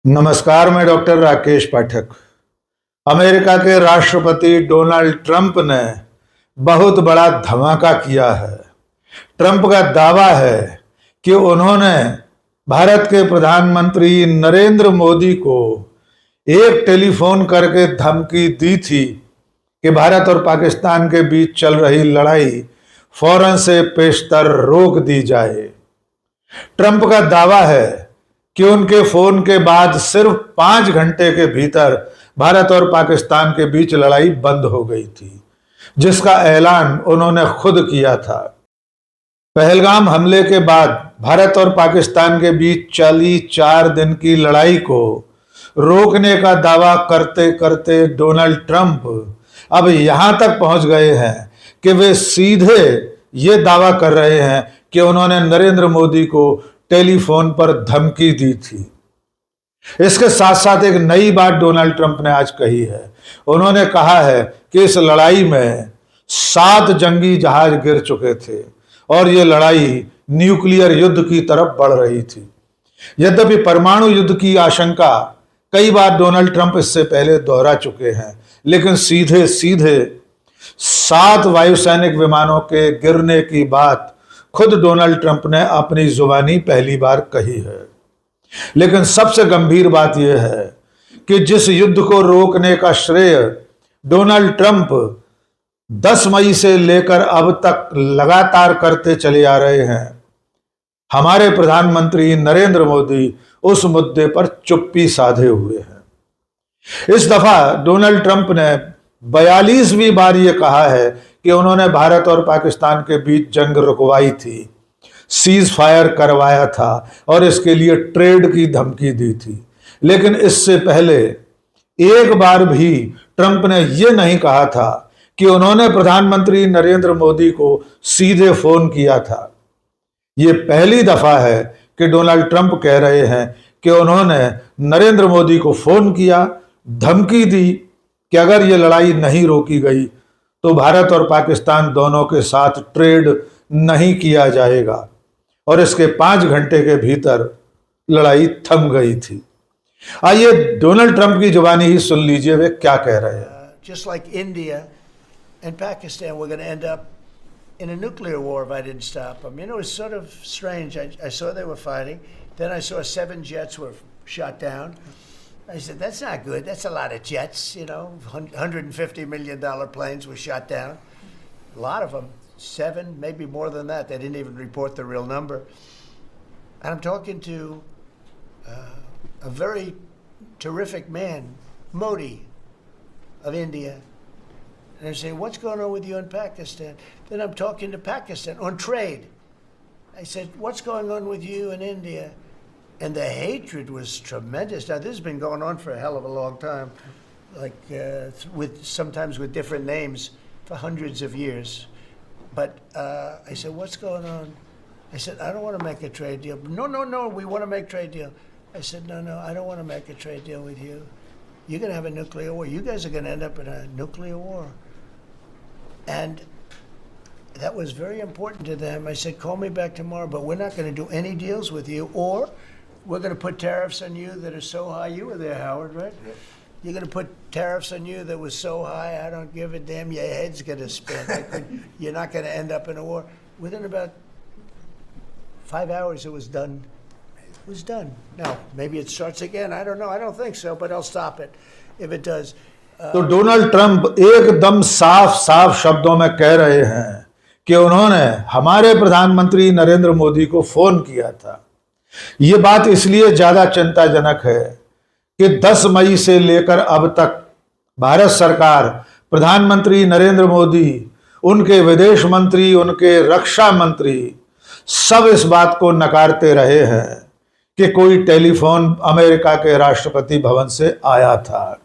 नमस्कार, मैं डॉक्टर राकेश पाठक। अमेरिका के राष्ट्रपति डोनाल्ड ट्रंप ने बहुत बड़ा धमाका किया है। ट्रंप का दावा है कि उन्होंने भारत के प्रधानमंत्री नरेंद्र मोदी को एक टेलीफोन करके धमकी दी थी कि भारत और पाकिस्तान के बीच चल रही लड़ाई फौरन से पेशतर रोक दी जाए। ट्रंप का दावा है कि उनके फोन के बाद सिर्फ 5 घंटे के भीतर भारत और पाकिस्तान के बीच लड़ाई बंद हो गई थी, जिसका ऐलान उन्होंने खुद किया था। पहलगाम हमले के बाद भारत और पाकिस्तान के बीच चली 4 दिन की लड़ाई को रोकने का दावा करते करते डोनाल्ड ट्रंप अब यहां तक पहुंच गए हैं कि वे सीधे ये दावा कर रहे हैं कि उन्होंने नरेंद्र मोदी को टेलीफोन पर धमकी दी थी। इसके साथ साथ एक नई बात डोनाल्ड ट्रंप ने आज कही है। उन्होंने कहा है कि इस लड़ाई में 7 जंगी जहाज गिर चुके थे और ये लड़ाई न्यूक्लियर युद्ध की तरफ बढ़ रही थी। यद्यपि परमाणु युद्ध की आशंका कई बार डोनाल्ड ट्रंप इससे पहले दोहरा चुके हैं, लेकिन सीधे सीधे 7 वायुसैनिक विमानों के गिरने की बात खुद डोनाल्ड ट्रंप ने अपनी जुबानी पहली बार कही है। लेकिन सबसे गंभीर बात यह है कि जिस युद्ध को रोकने का श्रेय डोनाल्ड ट्रंप 10 मई से लेकर अब तक लगातार करते चले आ रहे हैं, हमारे प्रधानमंत्री नरेंद्र मोदी उस मुद्दे पर चुप्पी साधे हुए हैं। इस दफा डोनाल्ड ट्रंप ने 42वीं बार यह कहा है कि उन्होंने भारत और पाकिस्तान के बीच जंग रुकवाई थी, सीज फायर करवाया था और इसके लिए ट्रेड की धमकी दी थी। लेकिन इससे पहले एक बार भी ट्रंप ने यह नहीं कहा था कि उन्होंने प्रधानमंत्री नरेंद्र मोदी को सीधे फोन किया था। यह पहली दफा है कि डोनाल्ड ट्रंप कह रहे हैं कि उन्होंने नरेंद्र मोदी को फोन किया, धमकी दी कि अगर यह लड़ाई नहीं रोकी गई तो भारत और पाकिस्तान दोनों के साथ ट्रेड नहीं किया जाएगा, और इसके 5 घंटे के भीतर लड़ाई थम गई थी। आइए डोनाल्ड ट्रंप की जुबानी ही सुन लीजिए वे क्या कह रहे हैं। Just like India and Pakistan, we're going to end up in a nuclear war if I didn't stop them. You know, it's sort of strange. I saw they were fighting. Then I saw 7 jets were shot down. I said, that's not good. That's a lot of jets, you know. $150 million planes were shot down. A lot of them. 7, maybe more than that. They didn't even report the real number. And I'm talking to a very terrific man, Modi of India. And I say, what's going on with you in Pakistan? Then I'm talking to Pakistan on trade. I said, what's going on with you in India? And the hatred was tremendous. Now, this has been going on for a hell of a long time, like sometimes with different names for hundreds of years. But I said, what's going on? I said, I don't want to make a trade deal. No, we want to make trade deal. I said, no, I don't want to make a trade deal with you. You're going to have a nuclear war. You guys are going to end up in a nuclear war. And that was very important to them. I said, call me back tomorrow, but we're not going to do any deals with you, or we're going to put tariffs on you that are so high. You were there, Howard, right? Yeah. You're going to put tariffs on you that was so high, I don't give a damn. Your head's going to spin. You're not going to end up in a war. Within about 5 hours, it was done. It was done. Now, maybe it starts again. I don't know. I don't think so, but I'll stop it if it does. तो Donald Trump एकदम साफ शब्दों में कह रहे हैं कि उन्होंने हमारे प्रधानमंत्री नरेंद्र मोदी को फोन किया था। ये बात इसलिए ज्यादा चिंताजनक है कि 10 मई से लेकर अब तक भारत सरकार, प्रधानमंत्री नरेंद्र मोदी, उनके विदेश मंत्री, उनके रक्षा मंत्री सब इस बात को नकारते रहे हैं कि कोई टेलीफोन अमेरिका के राष्ट्रपति भवन से आया था।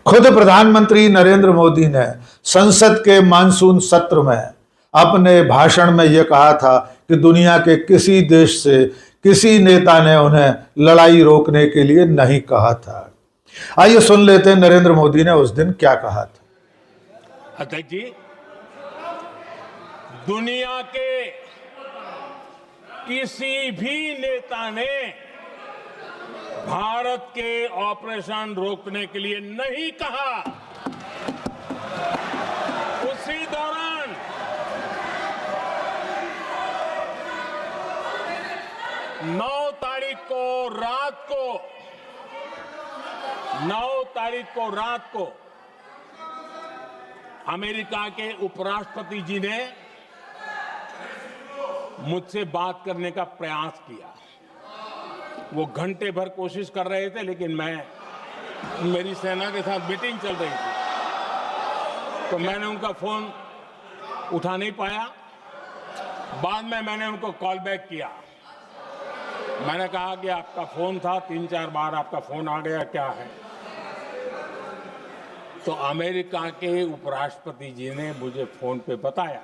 खुद प्रधानमंत्री नरेंद्र मोदी ने संसद के मानसून सत्र में अपने भाषण में यह कहा था कि दुनिया के किसी देश से किसी नेता ने उन्हें लड़ाई रोकने के लिए नहीं कहा था। आइए सुन लेते हैं नरेंद्र मोदी ने उस दिन क्या कहा था। अध्यक्ष जी, दुनिया के किसी भी नेता ने भारत के ऑपरेशन रोकने के लिए नहीं कहा। उसी दौरान 9 तारीख को रात को अमेरिका के उपराष्ट्रपति जी ने मुझसे बात करने का प्रयास किया। वो घंटे भर कोशिश कर रहे थे, लेकिन मेरी सेना के साथ मीटिंग चल रही थी, तो मैंने उनका फोन उठा नहीं पाया। बाद में मैंने उनको कॉल बैक किया। मैंने कहा कि आपका फोन था, 3-4 बार आपका फोन आ गया, क्या है? तो अमेरिका के उपराष्ट्रपति जी ने मुझे फोन पे बताया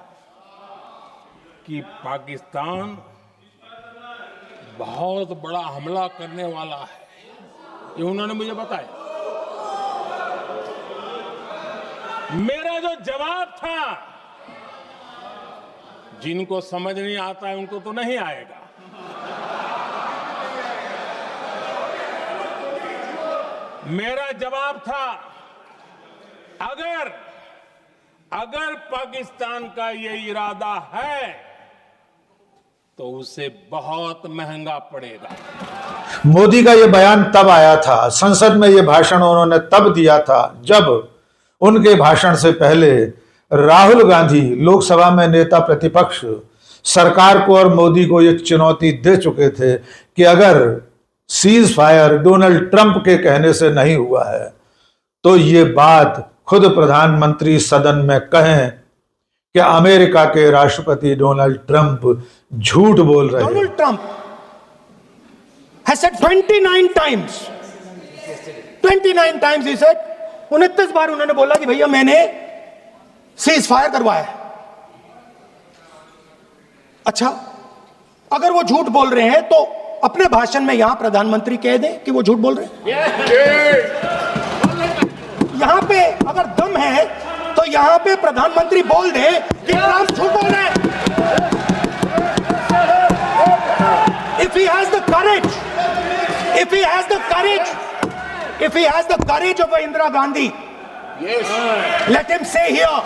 कि पाकिस्तान बहुत बड़ा हमला करने वाला है, ये उन्होंने मुझे बताया। मेरा जो जवाब था, जिनको समझ नहीं आता है उनको तो नहीं आएगा, मेरा जवाब था अगर पाकिस्तान का ये इरादा है तो उसे बहुत महंगा पड़ेगा। मोदी का ये बयान तब आया था, संसद में ये भाषण उन्होंने तब दिया था जब उनके भाषण से पहले राहुल गांधी लोकसभा में नेता प्रतिपक्ष सरकार को और मोदी को ये चुनौती दे चुके थे कि अगर सीज फायर डोनाल्ड ट्रंप के कहने से नहीं हुआ है तो ये बात खुद प्रधानमंत्री सदन में कहें कि अमेरिका के राष्ट्रपति डोनाल्ड ट्रंप झूठ बोल रहे हैं। Donald Trump has said 29 times he said, 29 बार उन्होंने बोला कि भैया मैंने सीज फायर करवाया है। अच्छा, अगर वो झूठ बोल रहे हैं तो अपने भाषण में यहां प्रधानमंत्री कह दें कि वो झूठ बोल रहे हैं। यहां पे अगर दम है तो यहां पे प्रधानमंत्री बोल दे कि ट्रंप झूठ बोल रहे हैं। If he has the courage of Indira Gandhi, let him say here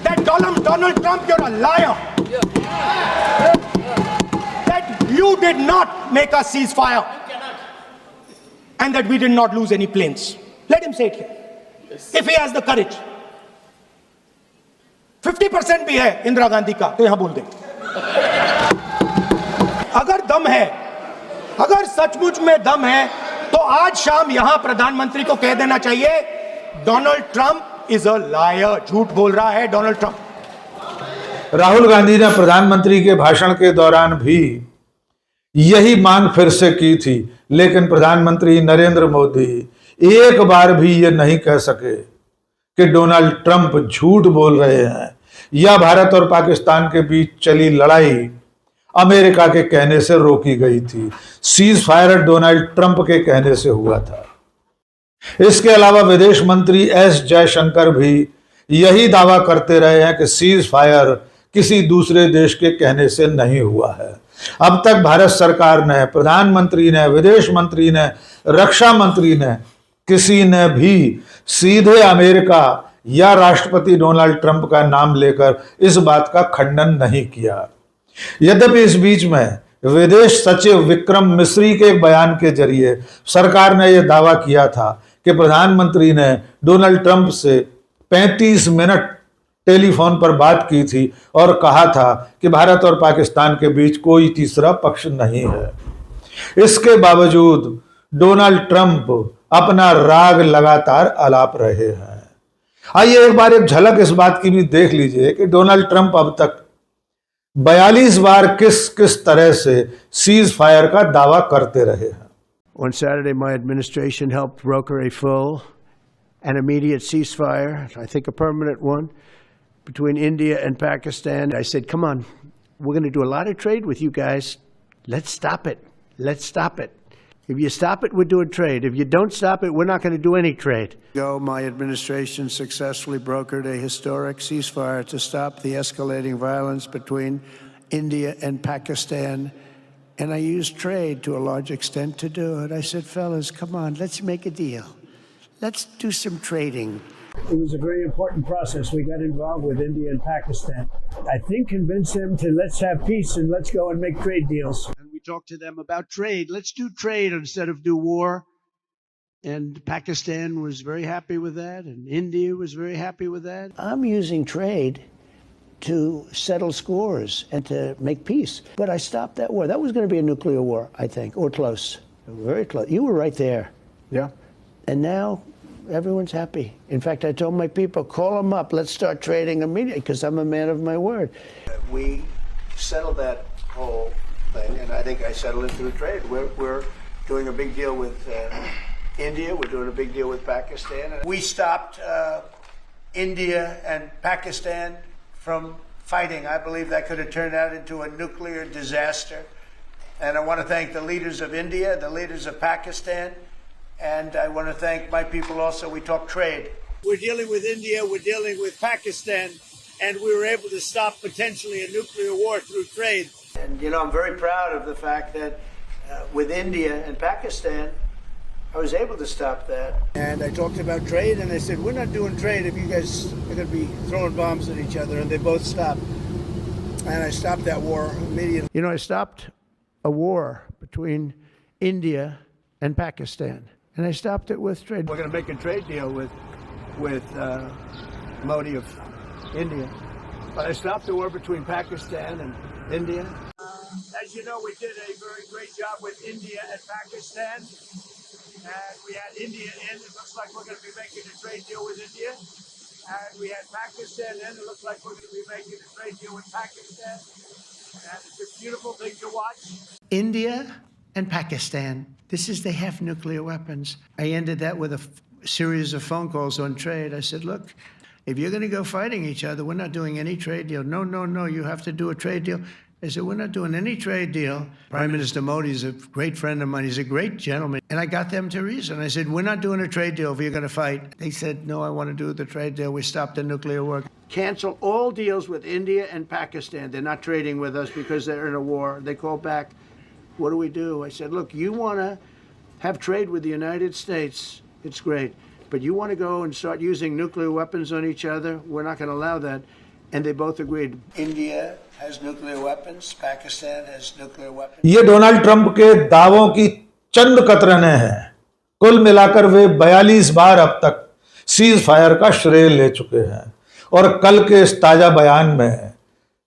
that Donald Trump, you're a liar. That you did not make a ceasefire and that we did not lose any planes. Let him say it here. If he has the courage. 50% भी है इंदिरा गांधी का, तो यहां बोल दें। अगर दम है, अगर सचमुच में दम है, तो आज शाम यहां प्रधानमंत्री को कह देना चाहिए Donald Trump is a liar, झूठ बोल रहा है डोनाल्ड ट्रंप। राहुल गांधी ने प्रधानमंत्री के भाषण के दौरान भी यही मांग फिर से की थी, लेकिन प्रधानमंत्री नरेंद्र मोदी एक बार भी ये नहीं कह सके कि डोनाल्ड ट्रंप झूठ बोल रहे हैं या भारत और पाकिस्तान के बीच चली लड़ाई अमेरिका के कहने से रोकी गई थी। सीज फायर डोनाल्ड ट्रंप के कहने से हुआ था। इसके अलावा विदेश मंत्री एस जयशंकर भी यही दावा करते रहे हैं कि सीज फायर किसी दूसरे देश के कहने से नहीं हुआ है। अब तक भारत सरकार ने, प्रधानमंत्री ने, विदेश मंत्री ने, रक्षा मंत्री ने, किसी ने भी सीधे अमेरिका या राष्ट्रपति डोनाल्ड ट्रंप का नाम लेकर इस बात का खंडन नहीं किया। यद्यपि इस बीच में विदेश सचिव विक्रम मिस्री के एक बयान के जरिए सरकार ने यह दावा किया था कि प्रधानमंत्री ने डोनाल्ड ट्रंप से 35 मिनट टेलीफोन पर बात की थी और कहा था कि भारत और पाकिस्तान के बीच कोई तीसरा पक्ष नहीं है। इसके बावजूद डोनाल्ड ट्रंप अपना राग लगातार अलाप रहे हैं। आइए एक बार एक झलक इस बात की भी देख लीजिए कि डोनाल्ड ट्रंप अब तक 42 बार किस तरह से सीज फायर का दावा करते रहे हैं। On Saturday, my administration helped broker a full and immediate ceasefire, I think a permanent one, between India and Pakistan. I said, come on, we're going to do a lot of trade with you guys. Let's stop it. Let's stop it. If you stop it, we're doing trade. If you don't stop it, we're not going to do any trade. My administration successfully brokered a historic ceasefire to stop the escalating violence between India and Pakistan And I used trade to a large extent to do it. I said, fellas, come on, let's make a deal. Let's do some trading. It was a very important process. We got involved with India and Pakistan. I think convinced them to let's have peace and let's go and make trade deals. And we talked to them about trade. Let's do trade instead of do war. And Pakistan was very happy with that, and India was very happy with that. I'm using trade to settle scores and to make peace. But I stopped that war. That was going to be a nuclear war, I think, or close. Very close. You were right there. Yeah. And now everyone's happy. In fact, I told my people, call them up. Let's start trading immediately, because I'm a man of my word. We settled that whole thing, and I think I settled it through trade. We're doing a big deal with India. We're doing a big deal with Pakistan. We stopped India and Pakistan from fighting. I believe that could have turned out into a nuclear disaster. And I want to thank the leaders of India, the leaders of Pakistan, and I want to thank my people also. We talk trade. We're dealing with India, we're dealing with Pakistan, and we were able to stop potentially a nuclear war through trade. And, you know, I'm very proud of the fact that with India and Pakistan, I was able to stop that. And I talked about trade, and I said, we're not doing trade if you guys are going to be throwing bombs at each other, and they both stopped. And I stopped that war immediately. You know, I stopped a war between India and Pakistan, and I stopped it with trade. We're going to make a trade deal with Modi of India. But I stopped the war between Pakistan and India. As you know, we did a very great job with India and Pakistan. And we had India in. It looks like we're going to be making a trade deal with India. And we had Pakistan in. It looks like we're going to be making a trade deal with Pakistan. And it's a beautiful thing to watch. India and Pakistan. They have nuclear weapons. I ended that with a series of phone calls on trade. I said, look, if you're going to go fighting each other, we're not doing any trade deal. No, you have to do a trade deal. I said, we're not doing any trade deal. Prime Minister Modi is a great friend of mine. He's a great gentleman. And I got them to reason. I said, we're not doing a trade deal if you're going to fight. They said, no, I want to do the trade deal. We stopped the nuclear war. Cancel all deals with India and Pakistan. They're not trading with us because they're in a war. They called back, what do we do? I said, look, you want to have trade with the United States. It's great. But you want to go and start using nuclear weapons on each other? We're not going to allow that. And they both agreed. India has nuclear weapons. Pakistan has nuclear weapons. ये Donald Trump के दावों की चंद कतरनें हैं। कुल मिलाकर वे 42 बार अब तक cease fire का श्रेय ले चुके हैं। और कल के इस ताजा बयान में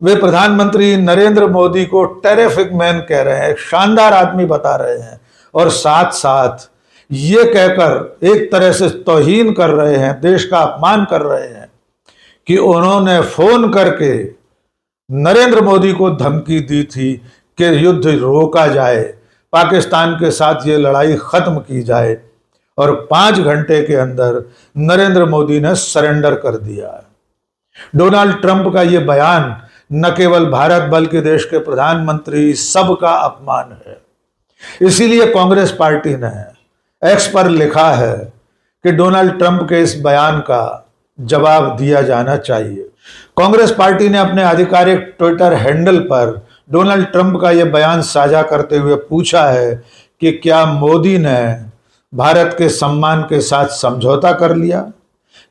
वे प्रधानमंत्री नरेंद्र मोदी को टेरिफिक मैन कह रहे हैं, एक शानदार आदमी बता रहे हैं, और साथ साथ ये कहकर एक तरह से तौहीन कर रहे हैं, देश का अपमान कर रहे हैं कि उन्होंने फोन करके नरेंद्र मोदी को धमकी दी थी कि युद्ध रोका जाए, पाकिस्तान के साथ ये लड़ाई खत्म की जाए, और 5 घंटे के अंदर नरेंद्र मोदी ने सरेंडर कर दिया। डोनाल्ड ट्रंप का ये बयान न केवल भारत बल्कि देश के प्रधानमंत्री सबका अपमान है। इसीलिए कांग्रेस पार्टी ने एक्स पर लिखा है कि डोनाल्ड ट्रंप के इस बयान का जवाब दिया जाना चाहिए। कांग्रेस पार्टी ने अपने आधिकारिक ट्विटर हैंडल पर डोनाल्ड ट्रंप का यह बयान साझा करते हुए पूछा है कि क्या मोदी ने भारत के सम्मान के साथ समझौता कर लिया?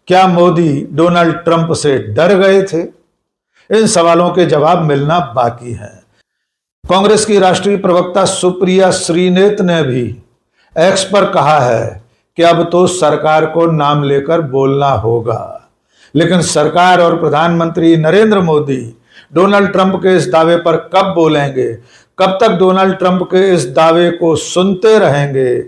क्या मोदी डोनाल्ड ट्रंप से डर गए थे? इन सवालों के जवाब मिलना बाकी है। कांग्रेस की राष्ट्रीय प्रवक्ता सुप्रिया श्रीनेत ने भी एक्स पर कहा है कि अब तो सरकार को नाम लेकर बोलना होगा, लेकिन सरकार और प्रधानमंत्री नरेंद्र मोदी डोनाल्ड ट्रंप के इस दावे पर कब बोलेंगे? कब तक डोनाल्ड ट्रंप के इस दावे को सुनते रहेंगे,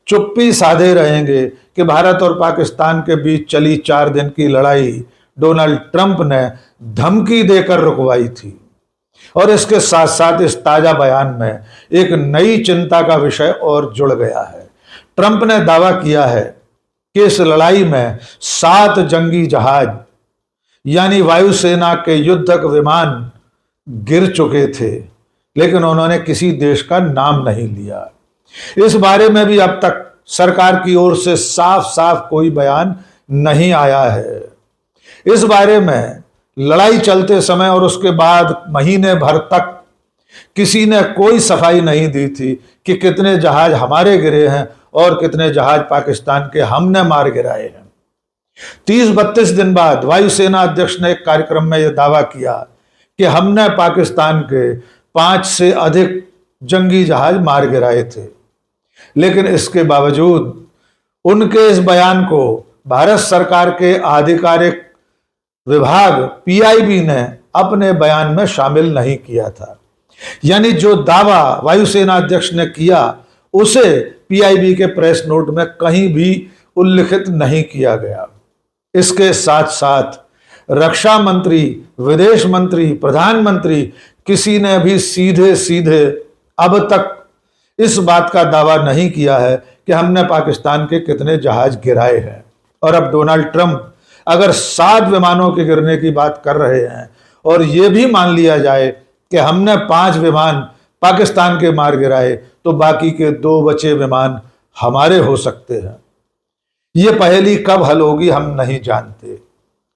चुप्पी साधे रहेंगे कि भारत और पाकिस्तान के बीच चली 4 दिन की लड़ाई डोनाल्ड ट्रंप ने धमकी देकर रुकवाई थी? और इसके साथ साथ इस ताजा बयान में एक नई चिंता का विषय और जुड़ गया है। ट्रंप ने दावा किया है कि इस लड़ाई में 7 जंगी जहाज यानी वायुसेना के युद्धक विमान गिर चुके थे, लेकिन उन्होंने किसी देश का नाम नहीं लिया। इस बारे में भी अब तक सरकार की ओर से साफ साफ कोई बयान नहीं आया है। इस बारे में लड़ाई चलते समय और उसके बाद महीने भर तक किसी ने कोई सफाई नहीं दी थी कि कितने जहाज हमारे गिरे हैं और कितने जहाज पाकिस्तान के हमने मार गिराए हैं। 30-32 दिन बाद वायुसेना अध्यक्ष ने एक कार्यक्रम में यह दावा किया कि हमने पाकिस्तान के 5 से अधिक जंगी जहाज मार गिराए थे। लेकिन इसके बावजूद उनके इस बयान को भारत सरकार के आधिकारिक विभाग पीआईबी ने अपने बयान में शामिल नहीं किया था। यानी जो दावा वायुसेना अध्यक्ष ने किया उसे पीआईबी के प्रेस नोट में कहीं भी उल्लिखित नहीं किया गया। इसके साथ साथ रक्षा मंत्री, विदेश मंत्री, प्रधानमंत्री किसी ने भी सीधे सीधे अब तक इस बात का दावा नहीं किया है कि हमने पाकिस्तान के कितने जहाज गिराए हैं। और अब डोनाल्ड ट्रंप अगर 7 विमानों के गिरने की बात कर रहे हैं और यह भी मान लिया जाए कि हमने 5 विमान पाकिस्तान के मार गिराए, तो बाकी के 2 बचे विमान हमारे हो सकते हैं। ये पहेली कब हल होगी हम नहीं जानते,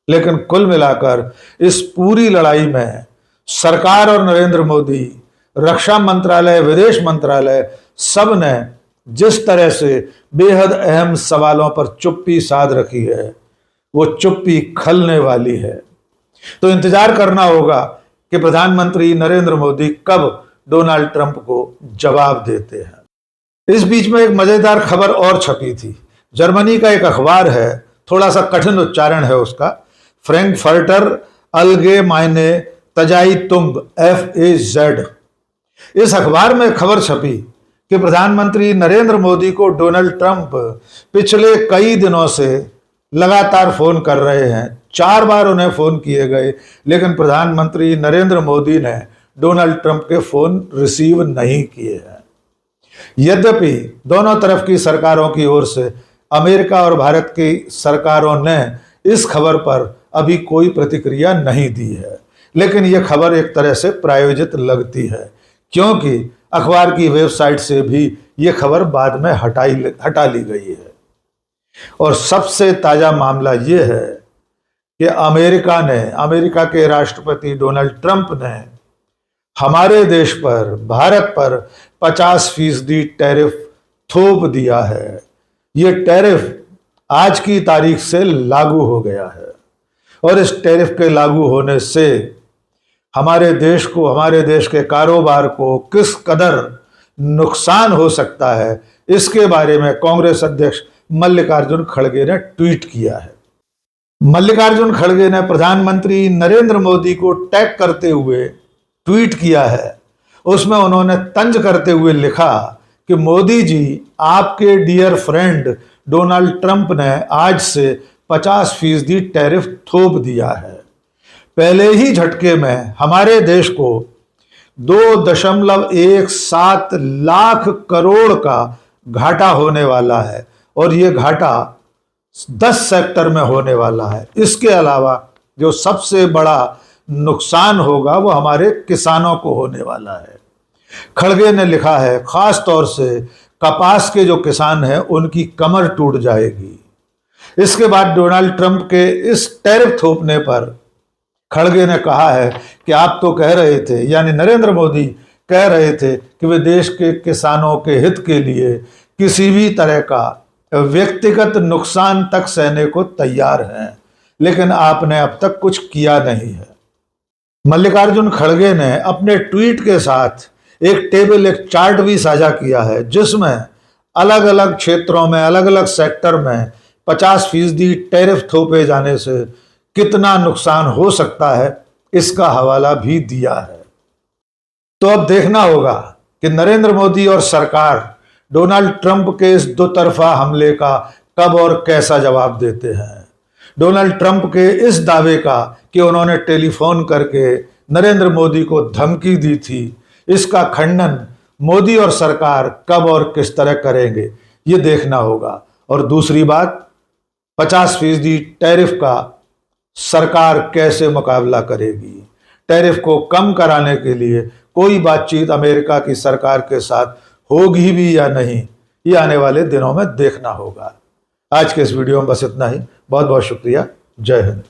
लेकिन कुल मिलाकर इस पूरी लड़ाई में सरकार और नरेंद्र मोदी, रक्षा मंत्रालय, विदेश मंत्रालय, सब ने जिस तरह से बेहद अहम सवालों पर चुप्पी साध रखी है, वो चुप्पी खलने वाली है। तो इंतजार करना होगा कि प्रधानमंत्री नरेंद्र मोदी कब डोनाल्ड ट्रंप को जवाब देते हैं। इस बीच में एक मजेदार खबर और छपी थी। जर्मनी का एक अखबार है, थोड़ा सा कठिन उच्चारण है उसका, फ्रैंकफर्टर अल्गेमाइने ज़ाइतुंग FAZ। इस अखबार में खबर छपी कि प्रधानमंत्री नरेंद्र मोदी को डोनाल्ड ट्रंप पिछले कई दिनों से लगातार फोन कर रहे हैं। 4 बार उन्हें फोन किए गए, लेकिन प्रधानमंत्री नरेंद्र मोदी ने डोनाल्ड ट्रंप के फोन रिसीव नहीं किए हैं। यद्यपि दोनों तरफ की सरकारों की ओर से अमेरिका और भारत की सरकारों ने इस खबर पर अभी कोई प्रतिक्रिया नहीं दी है, लेकिन यह खबर एक तरह से प्रायोजित लगती है, क्योंकि अखबार की वेबसाइट से भी यह खबर बाद में हटा ली गई है। और सबसे ताजा मामला यह है कि अमेरिका के राष्ट्रपति डोनाल्ड ट्रंप ने हमारे देश पर, भारत पर 50% टैरिफ थोप दिया है। ये टैरिफ आज की तारीख से लागू हो गया है और इस टैरिफ के लागू होने से हमारे देश को, हमारे देश के कारोबार को किस कदर नुकसान हो सकता है, इसके बारे में कांग्रेस अध्यक्ष मल्लिकार्जुन खड़गे ने ट्वीट किया है। मल्लिकार्जुन खड़गे ने प्रधानमंत्री नरेंद्र मोदी को टैग करते हुए ट्वीट किया है। उसमें उन्होंने तंज करते हुए लिखा कि मोदी जी, आपके डियर फ्रेंड डोनाल्ड ट्रंप ने आज से 50% टैरिफ थोप दिया है। पहले ही झटके में हमारे देश को 2.17 लाख करोड़ का घाटा होने वाला है और ये घाटा 10 सेक्टर में होने वाला है। इसके अलावा जो सबसे बड़ा नुकसान होगा वो हमारे किसानों को होने वाला है। खड़गे ने लिखा है, खास तौर से कपास के जो किसान हैं उनकी कमर टूट जाएगी। इसके बाद डोनाल्ड ट्रंप के इस टैरिफ थोपने पर खड़गे ने कहा है कि आप तो कह रहे थे, यानी नरेंद्र मोदी कह रहे थे कि वे देश के किसानों के हित के लिए किसी भी तरह का व्यक्तिगत नुकसान तक सहने को तैयार हैं, लेकिन आपने अब तक कुछ किया नहीं है। मल्लिकार्जुन खड़गे ने अपने ट्वीट के साथ एक चार्ट भी साझा किया है, जिसमें अलग अलग क्षेत्रों में, अलग अलग सेक्टर में 50% टैरिफ थोपे जाने से कितना नुकसान हो सकता है, इसका हवाला भी दिया है। तो अब देखना होगा कि नरेंद्र मोदी और सरकार डोनाल्ड ट्रंप के इस दो तरफा हमले का कब और कैसा जवाब देते हैं। डोनाल्ड ट्रंप के इस दावे का कि उन्होंने टेलीफोन करके नरेंद्र मोदी को धमकी दी थी, इसका खंडन मोदी और सरकार कब और किस तरह करेंगे, ये देखना होगा। और दूसरी बात, 50% टैरिफ का सरकार कैसे मुकाबला करेगी। टैरिफ को कम कराने के लिए कोई बातचीत अमेरिका की सरकार के साथ होगी भी या नहीं, ये आने वाले दिनों में देखना होगा। आज के इस वीडियो में बस इतना ही। बहुत बहुत शुक्रिया। जय हिंद।